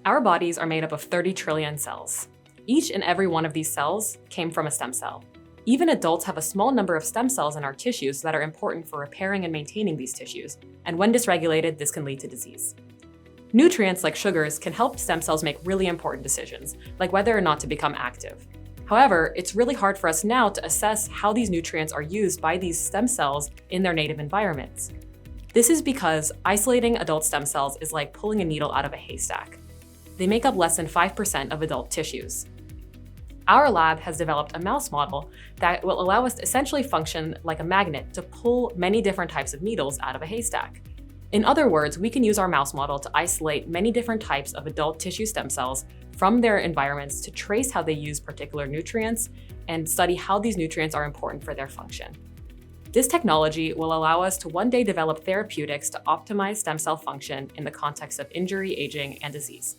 Our bodies are made up of 30 trillion cells. Each and every one of these cells came from a stem cell. Even adults have a small number of stem cells in our tissues that are important for repairing and maintaining these tissues, and when dysregulated, this can lead to disease. Nutrients like sugars can help stem cells make really important decisions, like whether or not to become active. However, it's really hard for us now to assess how these nutrients are used by these stem cells in their native environments. This is because isolating adult stem cells is like pulling a needle out of a haystack. They make up less than 5% of adult tissues. Our lab has developed a mouse model that will allow us to essentially function like a magnet to pull many different types of needles out of a haystack. In other words, we can use our mouse model to isolate many different types of adult tissue stem cells from their environments to trace how they use particular nutrients and study how these nutrients are important for their function. This technology will allow us to one day develop therapeutics to optimize stem cell function in the context of injury, aging, and disease.